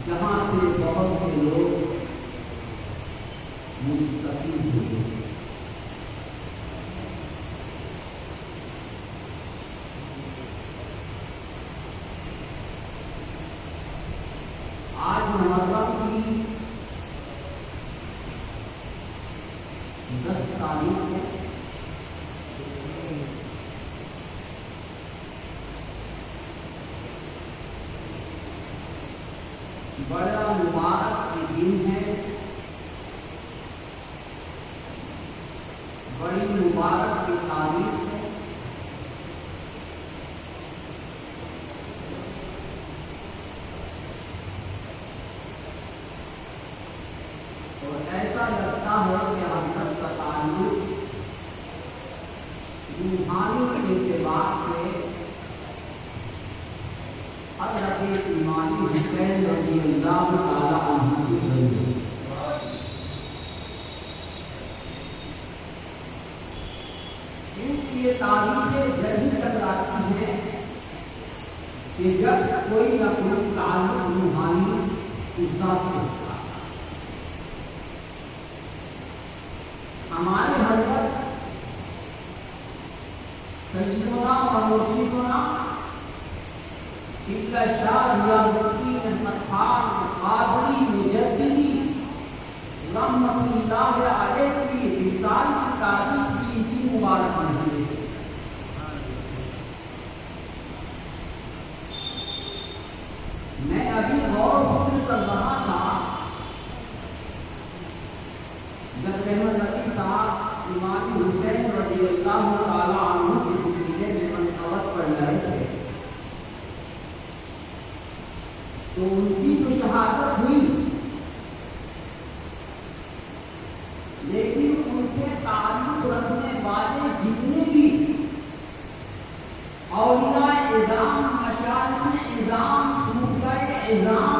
جہاں سے بہت سے لوگ مستفید ہوئے. آج محرم کی 10 تاریخ ہے. بڑا مبارک یہ دن ہے، بڑی مبارک کی تاریخ ہے. اور ایسا لگتا ہے کہ حضرت کا تعلق روحانی اعتبار سے حضرت امام حسین رضی اللہ تعالی عنہ کی ہے. ان کی یہ تاریخیں جب تک آتی ہیں کہ جب کوئی نہ کوئی تعلق روحانی اس ذات سے ہوتا ہے. ہمارے حضرت سیدنا اور مرشدنا شاہ ریاض الدین احمد خان قادری مجددی رحمۃ اللہ علیہ کی رسالت کی تاریخ کی اسی مبارک منزل ہے. میں ابھی غور و فکر کر رہا تھا جب احمد نبی صاحب امام حسین رضی اللہ تعالی عنہ کے سلسلے میں منقبت پڑھ رہے تھے تو ان کی تو شہادت ہوئی، لیکن ان سے تعلق رکھنے والے جتنے بھی اولیاء اعظام، مشائخ اعظام، صوفیاء اعظام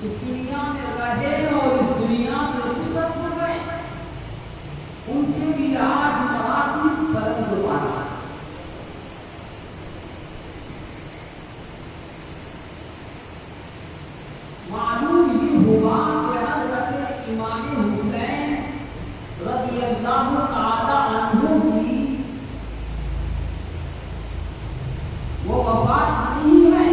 اس دنیا میں رہے اور اس دنیا سے رخصت ہو گئے، ان کے بھی آج مراتب بلند ہوا. معلوم یہ ہوا کہ حضرت امام حسین رضی اللہ تعالی عنہ کی وہ وفات نہیں ہے،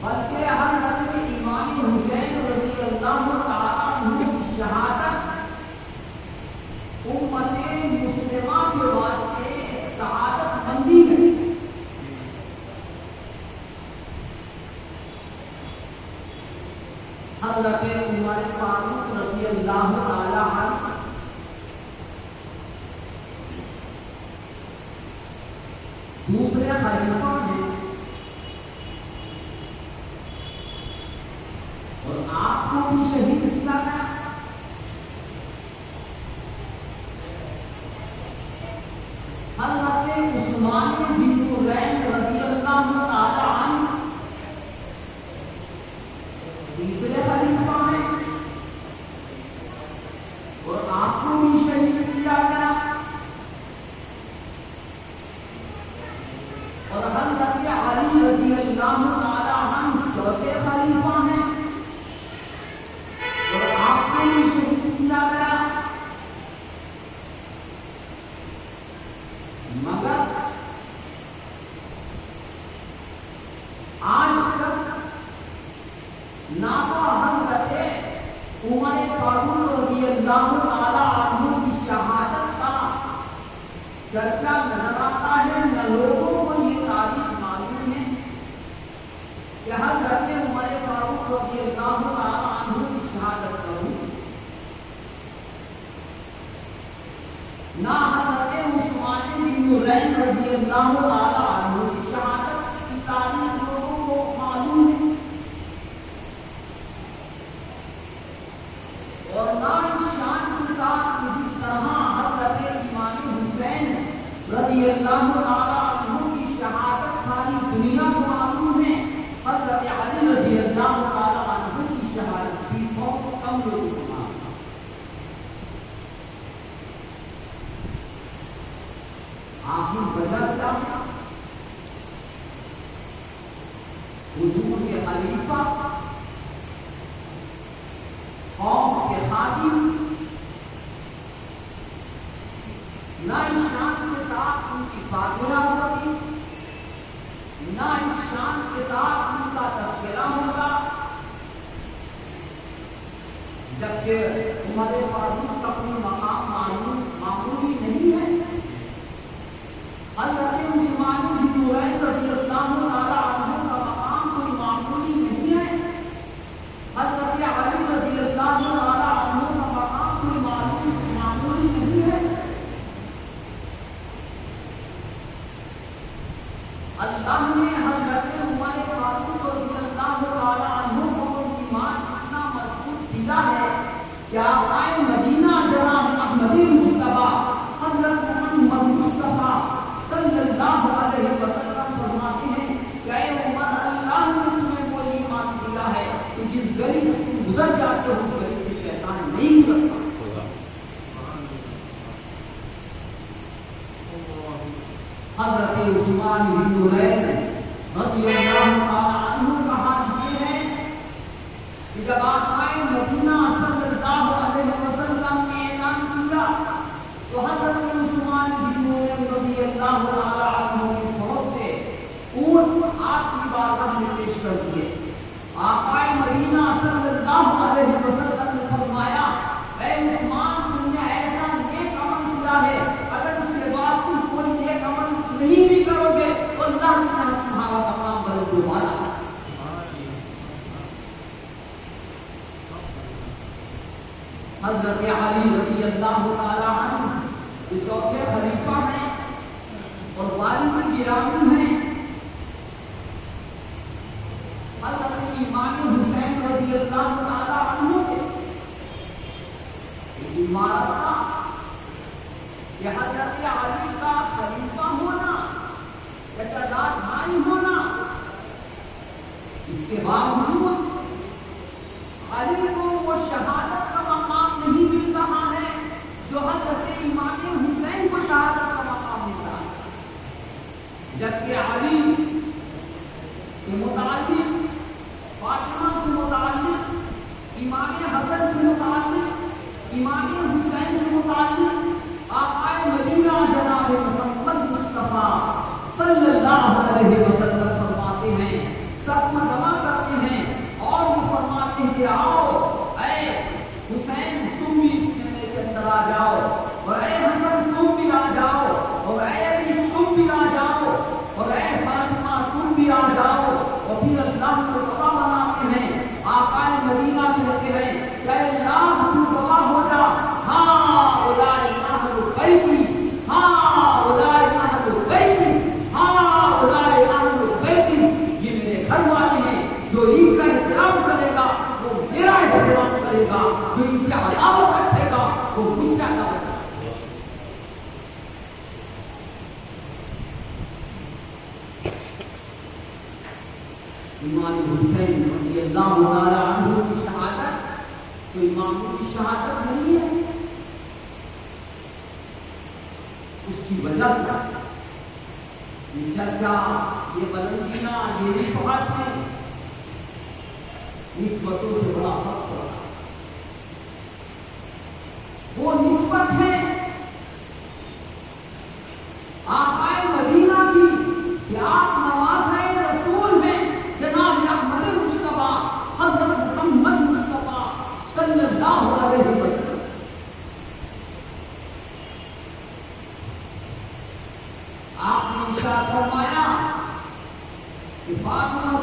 بلکہ حضرت امام حسین رضی اللہ تعالی عنہ کی شہادت امت مسلمہ کے واسطے سعادت مندی ہے. حضرت عمر فاروق رضی اللہ تعالی عنہ دوسرے خلیفہ ہیں اور آپ کو بھی شہید کیا گیا. حضرت عثمان بن نورین رضی اللہ تعالی عنہ تیسرے خلیفہ ہیں اور آپ کو بھی شہید کیا گیا، اور حضرت علی رضی اللہ تعالی عنہ چوتھے خلیفہ ہیں اور آپ کو بھی شہید کیا گیا۔ مگر آج تک نہ تو حضرت عمر فاروق رضی اللہ تعالی عنہ کی شہادت کا چرچا نظر آتا ہے، نہ لوگوں کو یہ تاریخ معلوم ہے کہ حضرت عمر فاروق رضی اللہ تعالی عنہ کی شہادت کروں، نہ حضرت عثمان بن نورین رضی اللہ تعالی عنہ کی شہادت کی تاریخ لوگوں کو معلوم ہے، اور نہ اس شان کے ساتھ جس طرح حضرت امام حسین رضی اللہ تعالی عنہ کی شہادت ساری دنیا کو معلوم ہے، حضرت علی رضی اللہ تعالی عنہ کی شہادت بھی بہت کم لوگوں کو معلوم ہے۔ آخری وجہ کیا ہے؟ حضور کے خلیفہ، قوم کے خادم، نہ اس شان کے ساتھ ان کی فاتحہ ہوتی، نہ اس شان کے ساتھ ان کا تذکرہ ہوتا، جبکہ عمر فاروق کا کوئی مقام معمولی نہیں ہے۔ حضرت عثمان بن نورین رضی اللہ تعالی عنہ کا مقام کوئی معمولی نہیں ہے، حضرت علی رضی اللہ تعالی عنہ کا مقام کوئی معمولی نہیں ہے۔ اللہ نے حضرت عمر فاروق رضی اللہ تعالی عنہ کو ایمان اتنا مضبوط دیا ہے کہ آقائے مدینہ جناب احمد مصطفیٰ حضرت محمد مصطفیٰ صلی اللہ علیہ وسلم فرماتے ہیں کہ اے عمر، اللہ نے تمہیں وہ ایمان دیا ہے کہ جس گلی سے تم گزر جاتے ہو اس گلی سے شیطان نہیں گزرتا۔ حضرت عثمان بن نورین رضی اللہ تعالی عنہ کا حال یہ ہے کہ جب آقائے مدینہ صلی اللہ علیہ وسلم نے اعلان کیا تو حضرت عثمان بن نورین رضی اللہ تعالی عنہ کی فوج سے اونٹ آپ کی بارگاہ میں پیش کر دیے۔ آقائے مدینہ صلی اللہ علیہ وسلم نے فرمایا، اے عثمان، تم نے ایسا نیک عمل کیا ہے، اگر اس کے بعد تم کوئی نیک عمل نہیں بھی کرو گے تو اللہ کی طرف تمہارا مقام بلند ہوگا۔ حضرت علی رضی اللہ تعالی عنہ جو چوتھے خلیفہ ہیں اور والد گرامی ہیں، حضرت امام حسین رضی اللہ تعالی عنہ کے عمارت کا کہ حضرت علی کا خلیفہ ہونا یا جدادھانی ہونا، اس کے باوجود علی کو وہ شہادت کا مقام نہیں مل رہا ہے جو حضرت امام حسین کو شہادت کا مقام مل رہا ہے، جبکہ علی کے متعلق، فاطمہ کے متعلق، امام حسن کے متعلق، امام حسین کے متعلق آقائے مدینہ جناب محمد مصطفیٰ صلی اللہ علیہ وسلم فرماتے ہیں، سب جمع کرتے ہیں اور وہ فرماتے ہیں کہ آؤ اے حسین، تم بھی اس کے اندر آ جاؤ۔ امام حسین رضی اللہ تعالیٰ عنہ کی شہادت کوئی معمولی شہادت نہیں ہے. اس کی وجہ کیا ہے؟ یہ چرچا، یہ بلندیاں، یہ رفعت ہے، نسبتوں سے بڑا فرق ہے. وہ نسبت ہے آقا مدینہ کی کہ آپ نوازۂ رسول ہیں جناب احمد مصطفیٰ حضرت محمد مصطفیٰ صلی اللہ علیہ وسلم. آپ نے ارشاد فرمایا کہ فاطمہ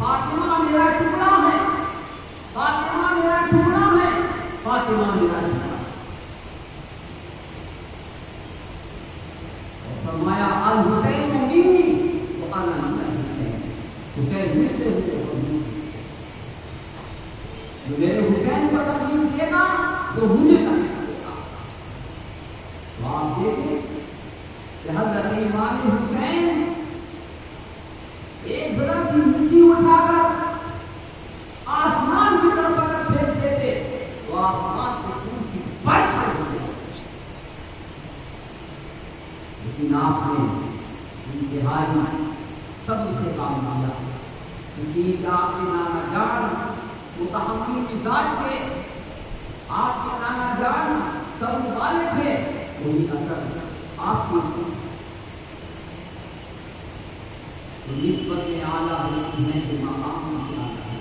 فاطمہ میرا ٹکڑا ہے، فاطمہ میرا ٹکڑا ہے، فاطمہ میرا ٹکڑا. اور فرمایا الحسین منی وانا حسین، حسین مجھ سے جو میرے حسین کو تکلیف دے گا تو مجھے تکلیف دے گا. تو آپ دیکھیں کہ حضرت امام حسین ایک ذرا سی مٹی اٹھا کر آسمان کی طرف اگر پھینک دیتے تو آسمان سے خون کی بارش ہو جاتی. لیکن آپ نے انتہائی صبر سے کام کیا، کیونکہ آپ کے نانا جان متحمل مزاج تھے، آپ کے نانا جان صبر والے تھے. وہی اثر آپ کی نسبت اعلیٰ ہوتی ہے کہ مقام میں آتا ہے.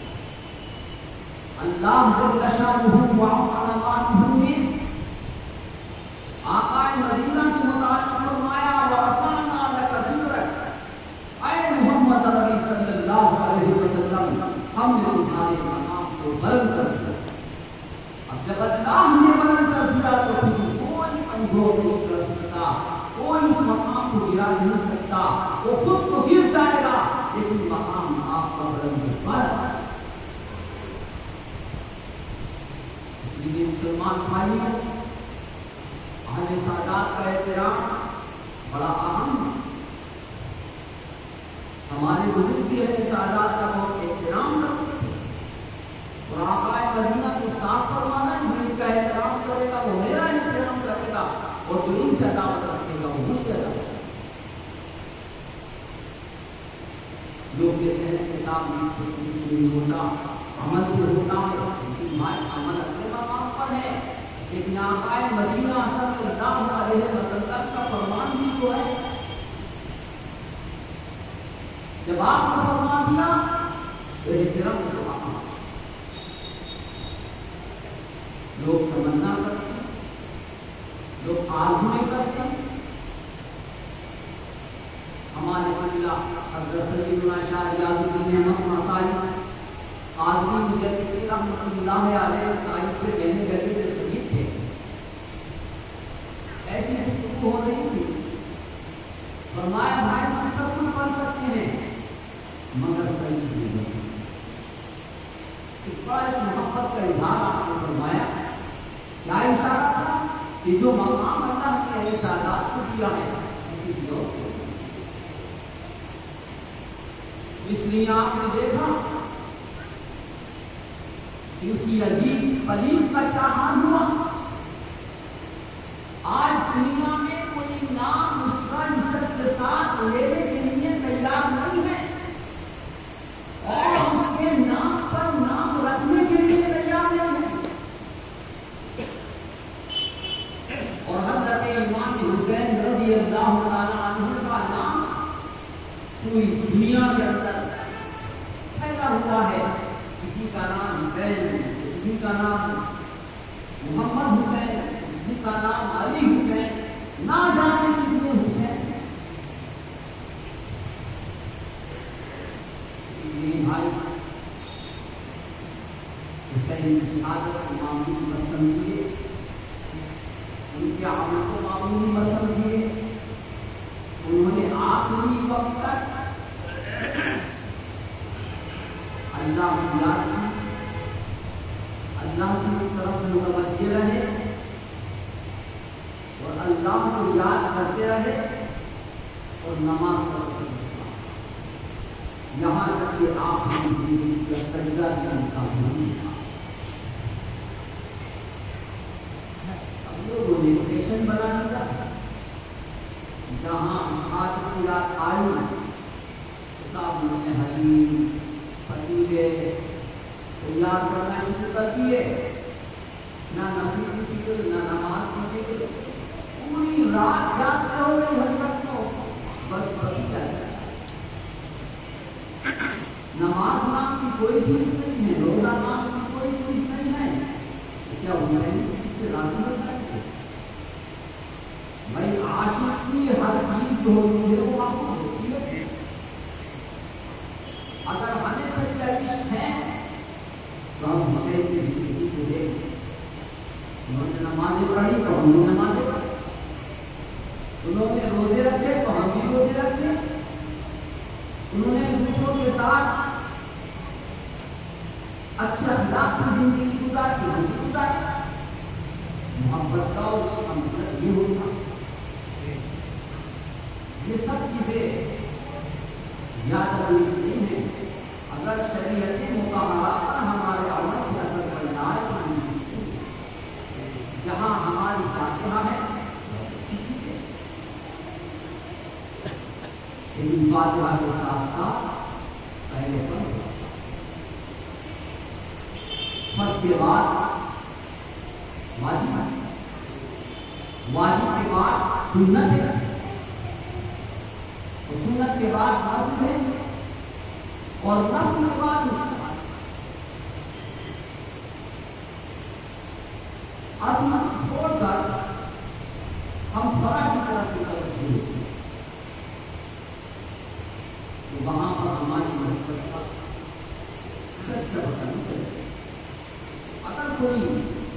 اللہ جل شانہ وعظمہ نے آقا مدینہ کو متعلق فرمایا وَرَفَعْنَا لَكَ ذِكْرَكَ، اے محمد عربی صلی اللہ علیہ وسلم ہم نے تمہارے مقام کو بلند کر دیا. اب جب اللہ نے بلند کر دیا تو کوئی کمزور نہیں کر سکتا، کوئی اس مقام کو گرا نہیں سکتا. وہ خود تو گر جائے گا لیکن مقام آپ کا بلند پر. اس لیے مسلمان بھائیوں، اہل سادات کا احترام بڑا اہم ہے. ہمارے بزرگ بھی اہل سادات کا بہت احترام کرتے تھے، اور آقا مدینہ کو صاف فرمانا ہے جن کا احترام کرے گا وہ میرا احترام کرے گا، اور جو ان سے عداوت رکھے گا وہ مجھ سے عداوت. لوگ کہتے ہیں کتاب نہیں ہوتا، عمل سے ہوتا ہے، لیکن ہمارے عمل اپنے مقام پر ہے. لیکن آقا مدینہ صلی اللہ علیہ وسلم کا فرمان بھی تو ہے. جب آپ نے فرمان دیا تو احترام کا مقام. لوگ تمنا کرتے ہیں، لوگ آرزویں کرتے ہیں. ہمارے قبلہ حضرت سیدنا شاہ ریاض الدین احمد مطالعہ قاضی مجدد رحمۃ اللہ علیہ صاحب سے کہنے لگے جو شہید تھے، ایسی گفتگو ہو رہی تھی. فرمایا بھائی ہم سب کچھ پڑھ سکتے ہیں مگر صحیح نہیں. اس پر محبت کا اظہار آپ نے فرمایا. کیا اشارہ تھا کہ جو مقام اللہ کے اہل سادات کو دیا ہے کسی اور کو. اس لیے آپ نے دیکھا کہ اسی عجیب قریب کا کیا حال ہوا. آج دنیا میں کوئی نام اس کا عزت کے ساتھ لینے کے لیے تیار نہیں ہے، اور اس کے نام پر نام رکھنے کے لیے تیار نہیں ہے. اور حضرت امام حسین رضی اللہ تعالیٰ عنہ کا نام پوری دنیا کے اندر پھیلا ہوا ہے. کسی کا نام حسین، کسی کا نام محمد حسین، کسی کا نام علی حسین، نہ جانے کتنے حسین. بھائی حسین کی عادت معمولی مت سمجھیے، ان کے عمل کو معمولی مت سمجھیے. انہوں نے آخری وقت تک اللہ کی یاد کی، اللہ کی طرف متوجہ رہے اور اللہ کو یاد کرتے رہے اور نماز پڑھتے رہے. یہاں تک کہ آپ کی زندگی کا سجدہ کا مقام نہیں تھا. اب لوگوں نے فیشن بنا دیا. جہاں آج کی رات آئی کتابوں میں حدیث پتیلے تیار کرنا شروع کر دیے. نہ نفل کی فکر نہ نماز کی فکر. پوری رات جاگتے ہو گئی حضرت کو بس پتیلا نماز نام کی کوئی چیز نہیں ہے. روزہ نام کی کوئی چیز نہیں ہے. کیا ہوا ہے اس سے راضی ہو جائے بھائی. عاشق کی ہر چیز جو ہوتی ہے وہ آپ کو ہوتی ہے. اگر ہمیں سچا عشق ہے تو ہم ہمیں زندگی کو دیکھ. انہوں نے نمازیں پڑھی تو ہم نے نمازیں پڑھی. انہوں نے روزے رکھے تو ہم بھی روزے رکھے. انہوں نے دوسروں کے ساتھ اچھا اخلاق سے زندگی گزاری ہم بھی گزاری. محبت کا اور اس کا مطلب یہ ہوتا. یہ سب چیزیں یاد نہیں ہے. اگر شریعت مقامات پر ہمارے عمل سے اثر پڑ جائے تو جہاں ہماری فاتحہ ہے لیکن فاتحہ کے ساتھ ساتھ پہلے فرض کے بعد واجب ہے. واجب کے بعد سنت ہے. سنت کے بعد نفل ہے اور نفل کے بعد مستحب. عظمت چھوڑ کر ہم فرض کی طرف توجہ دیں تو وہاں پر ہماری محبت کا سچا پتہ نہیں چلے. اگر کوئی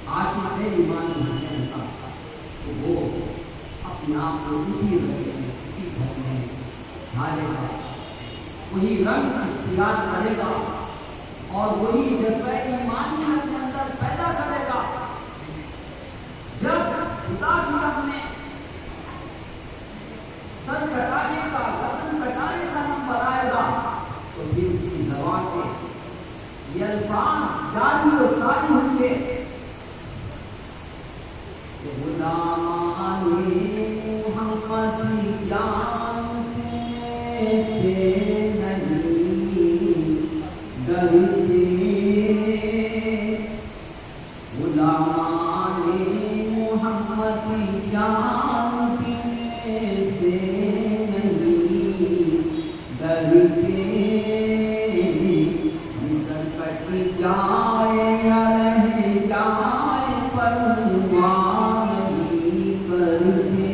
عاشق ہے ایمان نہیں رکھتا تو وہ اپنے آپ کو اسی رنگ میں اسی گھر میں ڈالے گا. وہی رنگ اختیار کرے گا اور وہی جذبہ ایمانی اپنے اندر پیدا کرے گا. جب خدا کی اپنے سر کٹانے کا گردن کٹانے کا نمبر آئے گا تو پھر اس کی زبان سے یہ الفاظ جاری و ساری ہوں گے. غلامان محمد جان سے نہیں ڈرتے. غلامان محمد جان سے نہیں ڈرتے. نظر کٹ جائے یا رہ جائے پرواہ نہیں کرتے.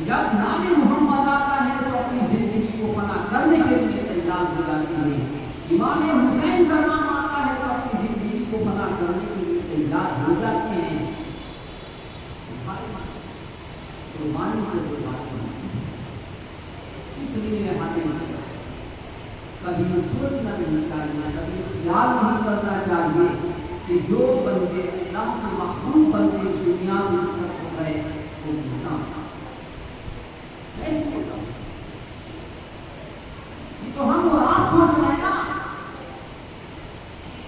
جب نام محمد آتا ہے تو اپنی زندگی کو فنا کرنے کے لیے تیار ہو جاتی ہے. امام حسین کا نام آتا ہے تو اپنی زندگی کو فنا کرنے کے لیے تیار ہو جاتے ہیں. قربانی سے کوئی بات نہیں. اس لیے ہمیں کبھی سوچنا نہیں چاہیے, کبھی خیال نہیں کرنا چاہیے کہ جو بندے اللہ کے محبوب بندے اس دنیا میں سب ہو گئے وہ گناہ. تو ہم اور آپ سوچ رہے ہیں نا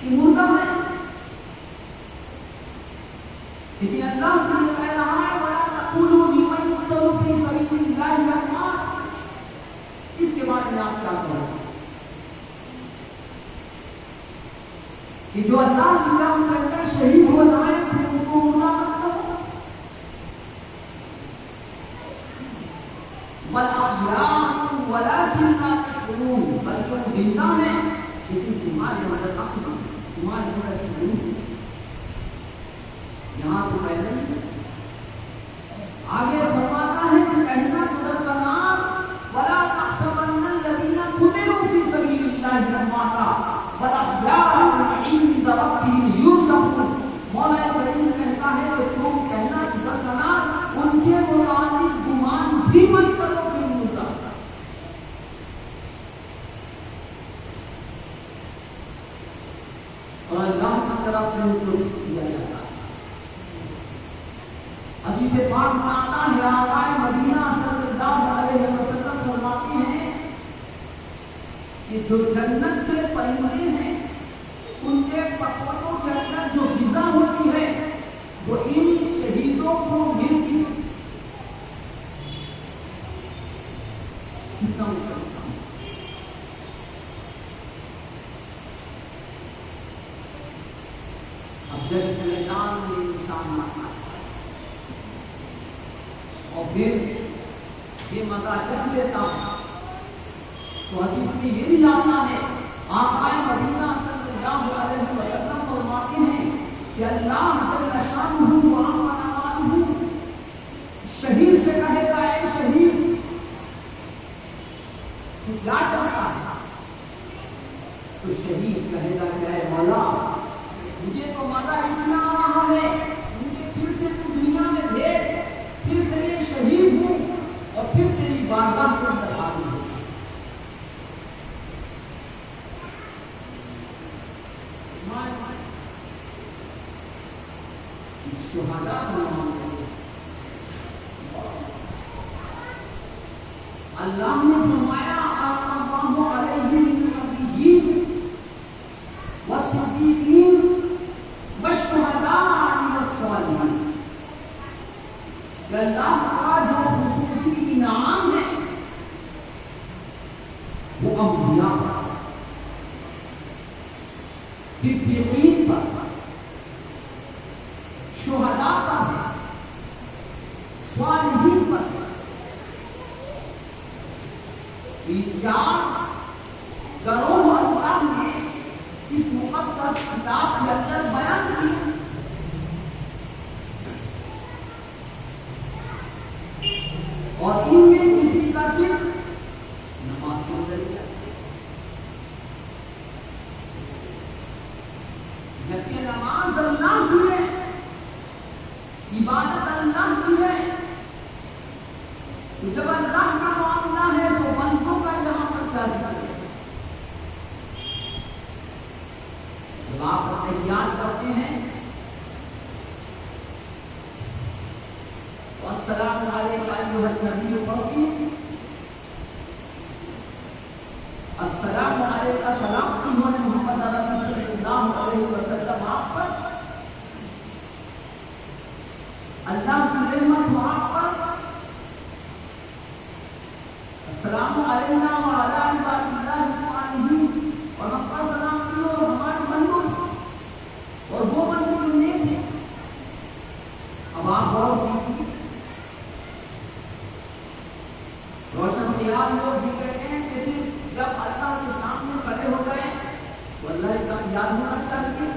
کہ مردہ ہے, لیکن اللہ کے لیے کہہ رہا ہے وَلَا تَقُولُوا لِمَن يُقْتَلُ فِي سَبِيلِ اللَّهِ أَمْوَاتٌ. اس کے بارے میں آپ کیا کہیں کہ جو اللہ کی راہ میں لگ کر شہید ہو جائے پھر ان کو مردہ مت کرو. وَالْأَحْيَاءُ وَلَٰكِنْ لَا تَشْعُرُونَ. بلکہ وہ زندہ ہیں لیکن تمہارے مدد اپنا تمہارے مدد نہیں. یہاں تو پہلے نہیں آگے فرماتا ہے کہ کہنا تدرکنار ولا تحسبن الذين قتلوا في سبيل الله امواتا بل احياء عند ربهم يرزقون. مولا کریم کہتا ہے کہ تم کہنا تدرکنار ان کے متعلق گمان بھی مت کرو کہ مردہ. اور اللہ کی طرف سے ان کو دیا جاتا ہے. حدیث پاک میں آتا ہے آقا مدینہ صلی اللہ علیہ جو جنت کے پرندے ہیں ان کے پکوانوں کے اندر جو غذا ہوتی ہے وہ ان شہیدوں کو ملتی ہے. اب جب میدان میں انسان مرتا ہے اور پھر یہ مزہ جب لیتا ہوں تو حدیث میں یہ بھی جاننا ہے. آقا مدینہ صلی اللہ علیہ وسلم فرماتے ہیں کہ اللہ جل شانہ و عظمتہ شہید سے کہے گا اے شہید تو کیا چاہتا ہے؟ تو شہید کہے گا کہ اے مولا مجھے تو مزہ اس میں آ رہا ہے, مجھے پھر سے تو دنیا میں بھیج, پھر سے یہ شہید ہوں اور پھر تیری بارگاہ کے اندر حاضر ہوں. شہداء اللہ نے فرمایا اللہ علیہ النبیین والصدیقین والشہداء والصالحین. کہ اللہ کا جو خصوصی انعام ہے وہ انبیاء پر, صدیقین پر, شہداء پر, صالحین پر. یہ چار گروہ اللہ نے اس مقدس کتاب کے اندر بیان کی. اور ان میں کسی کا ذکر نماز کے اندر کیا, جبکہ نماز اللہ کی ہے, عبادت اللہ کی ہے. تو جب اللہ کا معاملہ ہے تو بندوں کا یہاں پر کیا ذکر ہے؟ جب آپ تحیات کرتے ہیں تو السلام علیکم ایھا النبی پڑھتی, السلام علیکم سلام انہوں نے محمد صلی اللہ علیہ وسلم آپ پر, اللہ کی رحمت ہو آپ پر, السلام علینا وعلی عباد اللہ الصالحین, اور ہم پر سلام کیوں اور ہمارے بندوں اور وہ بندوں جو نیک ہیں. اب آپ غور کیجیے, روشن خیال لوگ بھی کہتے ہیں کہ جب اللہ کے سامنے کھڑے ہو گئے تو اللہ کا یاد ہونا چاہیے,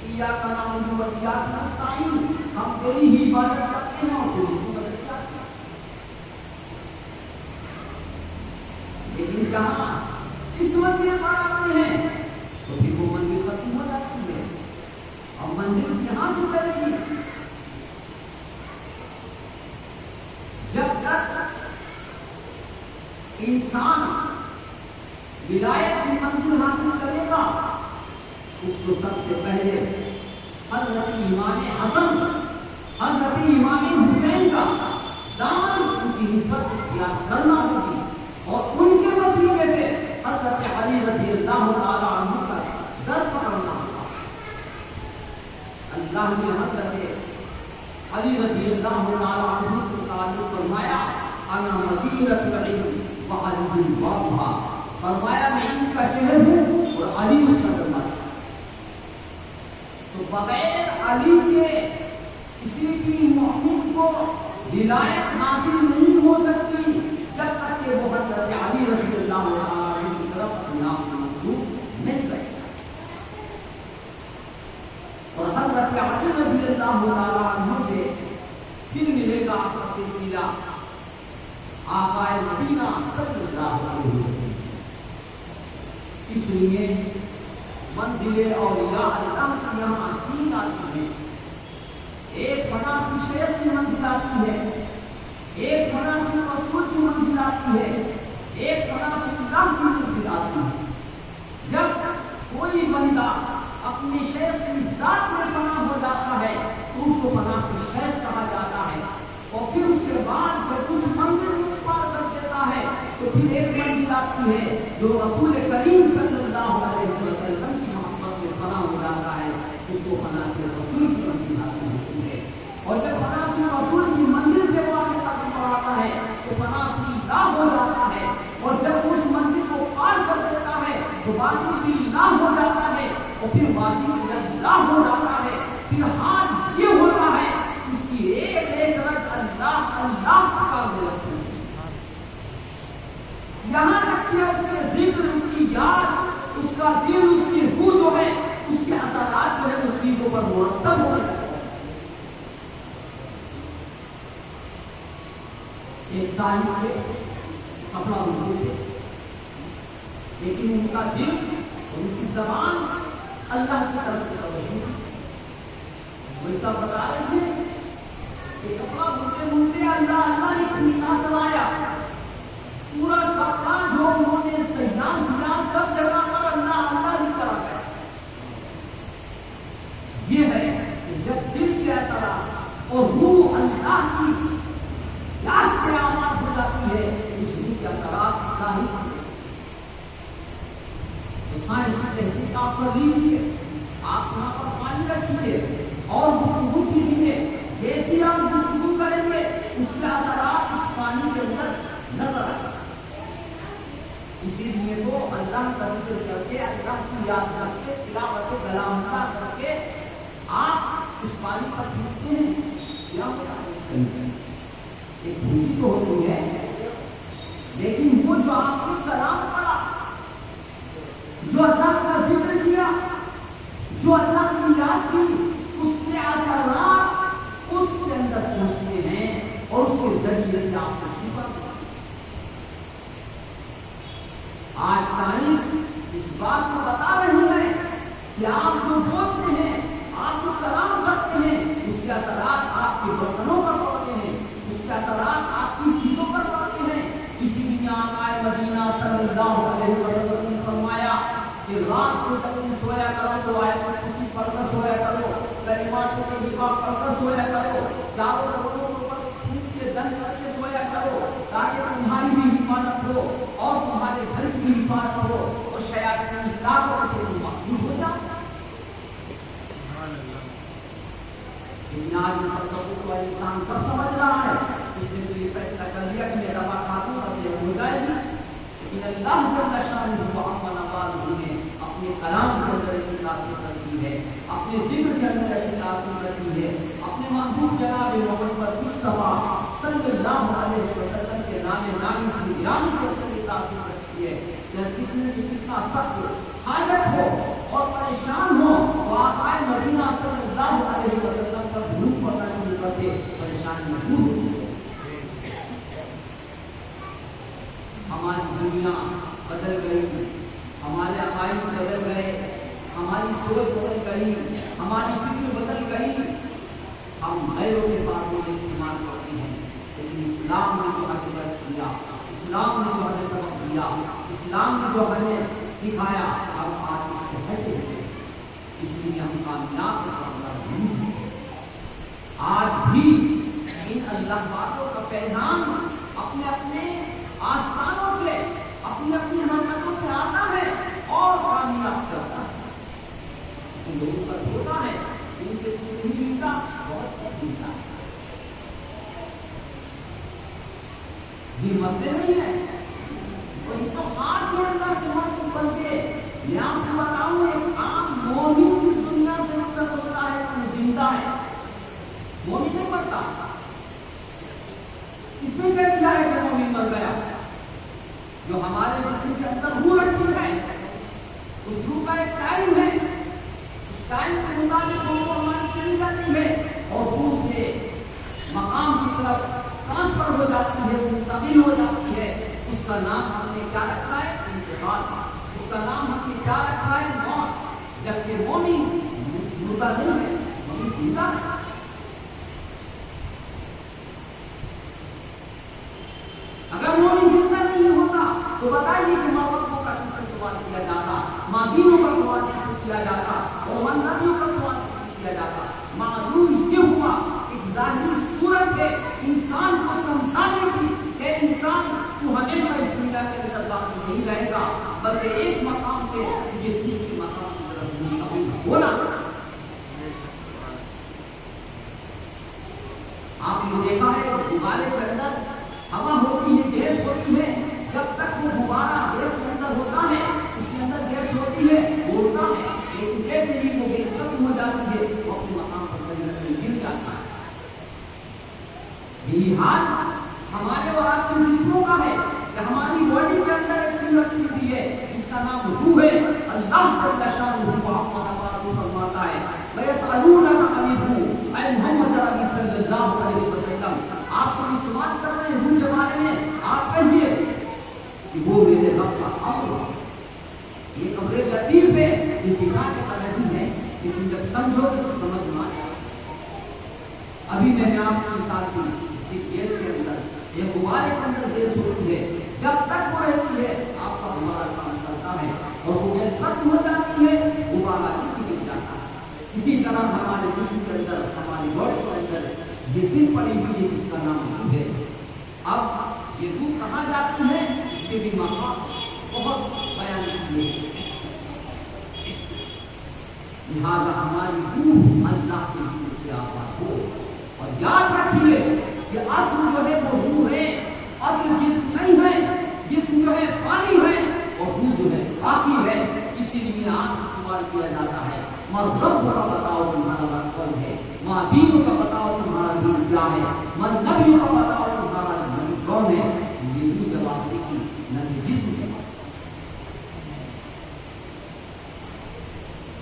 ایاک نعبد و ایاک نستعین, ہم تیری ہی عبادت کرتے ہیں اور تیری ہی مدد چاہتے ہیں. لیکن کہاں اس وقت یہ بات ہیں تو پھر وہ منزل ختم ہو جاتی ہے اور منزل یہاں سے چلے گی. جب تک انسان ولایت کی منزل حاصل کرے گا اس کو سب سے پہلے حضرت امام حسن, حضرت امام حسین کا دامن ان کی نسبت یاد کرنا ہوگی اور ان کے وسیلے سے حضرت علی رضی اللہ تعالی عنہ کا در پکڑنا ہوگا. اللہ نے حضرت علی رضی اللہ تعالی عنہ کو تعلق فرمایا انا مدینۃ العلم وعلی بابھا, فرمایا میں ان کا شہر ہوں اور علی اس کا دروازہ. تو بغیر علی کے کسی بھی مومن کو ولایت حاصل نہیں ہو سکتی جب تک کہ وہ حضرت علی رضی اللہ عنہ کی طرف اپنا منسوب نہیں کرے. اور حضرت علی رضی اللہ عنہ سے پھر ملے گا آپ کا سلسلہ آقا مدینہ صلی اللہ علیہ وسلم. اس لیے منزل اولیاء اللہ کی یہاں تین آتی ہے. ایک فنا کی شیخ کی منزل آتی ہے, ایک فنا کی رسول کی منزل آتی ہے, ایک فنا کی اللہ کی منزل آتی ہے. جب کوئی بندہ اپنے شیخ کی ذات میں فنا ہو جاتا ہے تو اس کو فنا کی شیخ کہا جاتا ہے. اور پھر اس کے بعد جب اس منزل کو پار کر دیتا ہے تو پھر ایک منزل آتی ہے جو رسول کریم صلی اللہ علیہ وسلم کی محبت میں فنا ہو جاتا ہے اس کو فنا کے رسول کی منزل حاصل ہوتی ہے. اور جب فنا کے رسول کی منزل سے وہ آگے قدم بڑھاتا ہے تو فنا کی لا ہو جاتا ہے. اور جب اس منزل کو پار کر دیتا ہے تو باقی بھی لا ہو جاتا ہے. اور پھر باقی لا ہو جاتا ہے. پھر حال یہ ہوتا ہے اس کی ایک ایک رت اللہ اللہ کا لگتی ہے. یہاں تک کہ اس کے ذکر، اس کی یاد، اس کا دل، اس کی روح جو ہے، اس کے اثرات جو ہے اس چیزوں پر مرتب ہو جاتا ہے. ایک سال کے کپڑا اٹھتے تھے لیکن ان کا دل، ان کی زبان اللہ کی طرف سے توجہ. ویسا بتا رہے تھے کہ کپڑا بھولتے بھولتے اللہ اللہ نے کتنا چلایا. پورا کپڑا جو انہوں نے تیار کیا سب جگہ پر اللہ اللہ ہی کرا گیا. یہ ہے کہ جب دل کے اثرات اور روح اللہ کی یاد سے آماد ہو جاتی ہے اس روح کے اثرات ظاہر ہوتے ہیں. تو سائنس تحقیق آپ کر لیجیے، آپ یہاں پر پانی رکھیے اور گفتگو کیجیے. جیسی آپ گفتگو کریں گے اس کے اثرات اس پانی کے اندر نظر آئیں. اسی لیے تو اللہ کا ذکر کر کے، اللہ کی یاد کر کے، تلاوت کلام کا کر کے آپ اس پانی پر پھینکتے ہیں. کیا ایک خوشی تو ہوتی ہے لیکن وہ جو آپ نے کلام پڑھا، جو اللہ کا ذکر کیا، جو اللہ کی یاد کی، اس کے اثرات اس کے اندر پہنچتے ہیں اور اس کے ذریعے سے آپ کو شفا. آج سائنس اس بات کو بتا رہی ہے کہ آپ جو بولتے ہیں، آپ جو کلام کرتے ہیں، اس کے اثرات آپ کے برتنوں پر پڑتے ہیں، اس کے اثرات آپ کی چیزوں پر پڑتے ہیں. اسی لیے آقا مدینہ صلی اللہ علیہ وسلم نے فرمایا کہ رات کو جب تم سویا کرو تو آیت الکرسی پڑھ کر سویا کرو، کلمات طیبہ پڑھ کر سویا کرو، چاروں لوگوں پر خون کے دن کر کے سویا کرو تاکہ تمہاری بھی حفاظت ہو اور تمہارے گھر کی بھی حفاظت ہو اور شیاطین کی طاقت سے تم محفوظ ہو جاؤ. آج تصوف کو انسان سب سمجھ رہا ہے، اس نے تو یہ فیصلہ کر لیا کہ میرا دوا کھاتا ہوں اور یہ ہو جائے گی. لیکن اللہ جل شانہ کو اپنا نواز نے اپنے کلام کے اندر ایسی تاثیر رکھی ہے، اپنے ذکر کے اندر ایسی تاثیر رکھی ہے، اپنے محبوب جناب محمد مصطفیٰ صلی اللہ علیہ وسلم کے نام نامی کی گرامی کے اندر یہ تاثیر رکھی ہے. کتنے سے کتنا سخت حاجت ہو اور پریشان ہو تو آقا مدینہ صلی اللہ علیہ وسلم پر دھوپ پڑنا شروع کرتے، پریشانی دور ہوتی ہے. ہماری دنیا بدل گئی، ہمارے عقائد بدل گئے، ہماری سوچ بدل گئی، ہماری فکر بدل گئی. ہم غیروں کے باتوں میں استعمال کرتے ہیں لیکن اسلام نے جو ہمیں درس دیا، اسلام نے جو ہمیں سبق دیا، اسلام نے جو ہمیں سکھایا، ہم آج اس سے ہٹے ہیں. اس لیے ہم کامیاب نہیں ہیں. آج بھی ان اللہ باتوں کا پیغام اپنے اپنے آستانوں سے، اپنی اپنی حرکتوں سے آتا ہے اور کامیاب کرتا ہے. ان لوگوں کا ہوتا ہے ان سے کچھ نہیں ملتا، بہت کچھ ملتا ہے. یہ مانتے نہیں ہیں اور ان کو خاص ہے اللہ کے حق بنتے. میں آپ کو بتاؤں ایک عام مومن اس دنیا سے رخصت ہوتا ہے تو زندہ ہے، مومن نہیں مرتا. اس میں کیا کیا ہے کہ مومن مر گیا؟ جو ہمارے جسم کے اندر روح رکھی ہے، اس روح کا ایک ٹائم ہے، اس ٹائم کے مطابق وہ ہماری چلی جاتی ہے اور روح سے مقام کی طرف ٹرانسفر ہو جاتی ہے، منتقل ہو جاتی ہے. اس کا نام ہم نے کیا رکھا ہے؟ انتقال. اس کا نام ہم نے کیا رکھا ہے؟ موت. جبکہ مومن مردہ نہیں ہے، مومن زندہ ہے. اگر مومن زندہ نہیں ہوتا تو بتائیے کہ ماں باپوں کا کس سے سوال کیا جاتا، ماں-بینوں کا سوال کیا جاتا اور نبیوں کا سوال کیا جاتا. معلوم یہ ہوا ایک ظاہری صورت ہے انسان کو سمجھانے کی کہ انسان تو ہمیشہ اس دنیا کے اندر باقی نہیں رہے گا. بلکہ ایک مقام سے یہ دوسرے مقام کی طرف منتقل ہونا۔ آپ نے دیکھا ہے غبارے کے اندر ہوا ہوتی ہے، گیس ہوتی ہے، جب تک وہ غبارہ گیس کے اندر ہوتا ہے، اس کے اندر گیس ہوتی ہے، اڑتا ہے، لیکن جیسے ہی وہ گیس ختم ہو جاتی ہے وہ اپنے مقام پر جنت میں گر جاتا ہے۔ یہی حال ہمارے اور آپ کے جسموں کا ہے کہ ہماری باڈی کے اندر ایک سیل رکھی ہوئی ہے جس کا نام روح ہے۔ اللہ جل شانہ فرماتا ہے وَيَسْأَلُونَكَ عَنِ الرُّوحِ اے محمد عربی صلی اللہ علیہ وسلم، آپ سے سوال کر رہے ہیں روح کے بارے میں، آپ کہیے کہ وہ میرے رب کا امر ہے۔ یہ امر لطیف ہے، یہ دکھانے کا نہیں ہے، لیکن جب سمجھو تو سمجھ میں آئے۔ ابھی میں نے آپ کی مثال دی، اسی گیس کے اندر ایک غبارے کے اندر گیس ہوتی ہے، جب تک وہ رہتی ہے آپ کا ہمارا کام چلتا ہے، اور وہ گیس ختم ہو جاتی ہے غبارہ کسی گر جاتا ہے۔ اسی طرح ہمارے جسم کے اندر، ہماری باڈی کے اندر یہ دل پڑی ہوئی ہے جس کا نام روح ہے۔ اب یہ روح کہاں جاتی ہے اس کے بھی مقام بہت بیان کیے ہیں، لہٰذا ہماری روح اللہ کے حکم سے آباد ہو۔ اور یاد رکھیے کہ اصل جو ہے وہ روح ہے، اصل جسم نہیں ہے، جسم جو ہے پانی ہے اور روح جو ہے باقی ہے۔ اسی لیے آپ سے سوال کیا جاتا ہے مَن رَبُّکَ، بتاؤ تمہارا رب کون ہے، مَا دِینُکَ، بتاؤ تمہارا دین کیا ہے، مَن نَبِیُّکَ، بتاؤ تمہارا نبی کون ہے۔ یہ روح جواب دے گی، نبی جسم ہے۔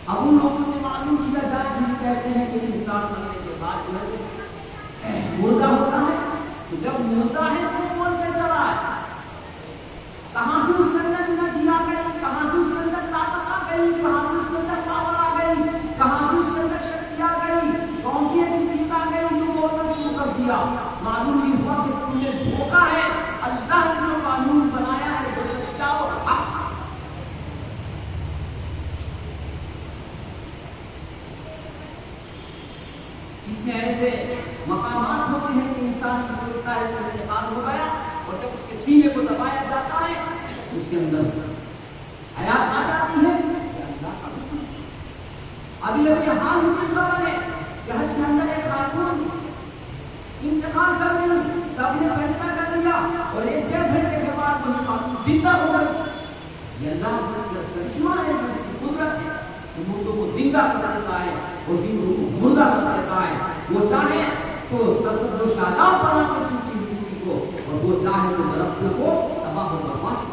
اب ان لوگوں سے معلوم کیا جائے جو کہتے ہیں کہ انسان مرنے کے بعد جو ہے مردہ ہوتا ہے، تو جب مردہ ہے تو کون کیسا رہا ہے، کہاں سے اس کے اندر انرجی آ گئی، کہاں سے اس کے اندر طاقت آ گئی، کہاں سے اس کے اندر پاور آ گئی، کہاں سے اس کے اندر شکتی آ گئی، کون سی ایسی چیز آ گئی جو بولنا شروع کر دیا۔ معلوم یہ ہوا کہ تم نے دھوکا ہے، اللہ نے جو قانون بنایا ہے وہ سچا اور حق۔ اتنے ایسے مقامات ہوتے ہیں کہ انسان کی سوچتا ہے کہ انتقال ہو گیا، اور جب اس کے سینے کو دبایا جاتا ہے اس کے اندر حیات آ جاتی ہے کہ اللہ کا حکم ہے۔ ابھی ابھی حال کی خبر ہے کہ حج کے اندر ایک خاتون انتقال کر گئی، سب نے فیصلہ کر لیا، اور ایک ڈیڑھ گھنٹے کے بعد وہ خاتون زندہ ہو گئی۔ یہ اللہ کا کرشمہ ہے، اس کی قدرت ہے، مردوں کو زندہ کر دیتا ہے اور زندوں کو مردہ کر دیتا ہے۔ وہ چاہے تو سب و شاداب بنا کے سوچی زندگی کو، اور وہ چاہے تو درختوں کو تباہ و برباد۔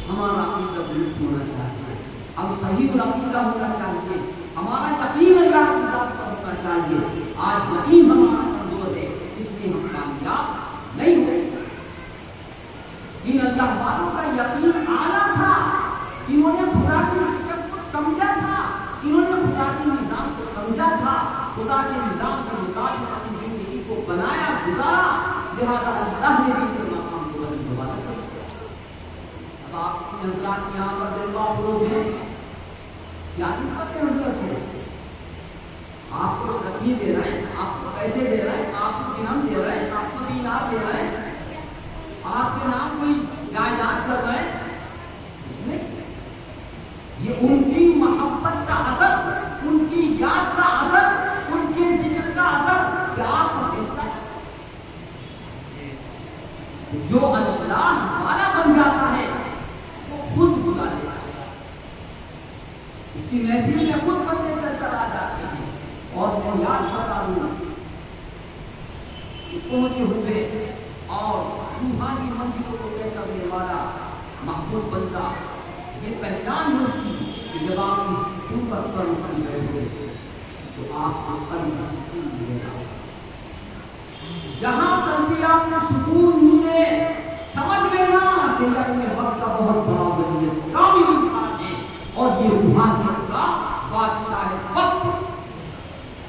ہمارا عقیدہ درست ہونا چاہیے، ہم صحیح عقیدہ ہونا چاہیے، ہمارا یقین اللہ کی ذات پر ہونا چاہیے۔ آج یقین ہمارا کمزور ہے، اس لیے ہم کامیاب نہیں ہوئے۔ ان اللہ والوں کا یقین اعلیٰ تھا، انہوں نے خدا کی حقیقت کو سمجھا تھا، انہوں نے خدا کے نظام کو سمجھا تھا، خدا کے نظام کے مطابق اپنی زندگی کو بنایا گزارا، لہٰذا اللہ نے بھی ان کے مقام کو بلند دوبارہ کر دیا۔ اب آپ کی حضرات یہاں پر دل باپ لوگ ہیں، کیا دکھاتے ہیں حضرت سے؟ آپ کو سبزی دے رہے ہیں، آپ کو پیسے دے رہے ہیں، آپ کو درہم دے رہے ہیں، آپ کو دینار دے رہے ہیں، آپ کے نام کوئی جائیداد کر رہے ہیں، یہ ان کی محبت کا اثر، ان کی یاد کا اثر، ان کے ذکر کا اثر کہ آپ کو بھیجتا ہے۔ جو اللہ والا بن جاتا ہے وہ خود بلا دیتا ہے، اس کی محفل میں خود بندے سے چلا جاتے ہیں۔ اور میں یاد بتا دوں کہ پہنچے ہوئے اور روحانی منزلوں کو طے کرنے والا محبوب بندہ، یہ پہچان ہے اس کی کہ جب آپ اس صورت پر اتر گئے تو آپ کو قلب کا سکون ملے گا۔ جہاں پر بھی آپ کو سکون ملے، سمجھ لینا کہ یہ وقت کا بہت بڑا ولی کامل انسان ہے، اور یہ روحانیت کا بادشاہ وقت۔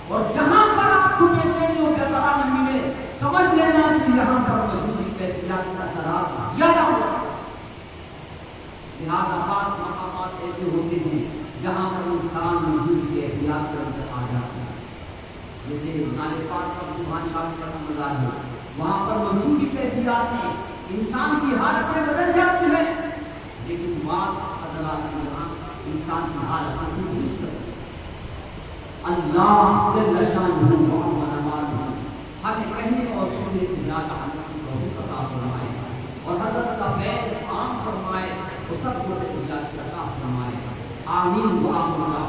اور جہاں پر آپ کو بےچینی اور بیقراری ملے، سمجھ لینا کہ یہاں پر وجودی کیفیات کا شراب زیادہ ہوا۔ لہٰذا بعض مقامات ایسے ہوتے ہیں جہاں پر انسان وجود کے احتیاط کے اندر آ جاتا ہے، جیسے نالے پاک کا سبحان اللہ کا مزار ہے، وہاں پر وجودی کیفیات ہیں، انسان کی حالتیں بدل جاتی ہے، لیکن بات حضرات یہاں انسان کی حالت درست ہے۔ اللہ جل شانہ ہمیں کہنے اور سننے کی زیادہ بہت عطا فرمائے، اور حضرت کا فیض عام فرمائے، وہ سب کو عطا فرمائے، آمین و آمین۔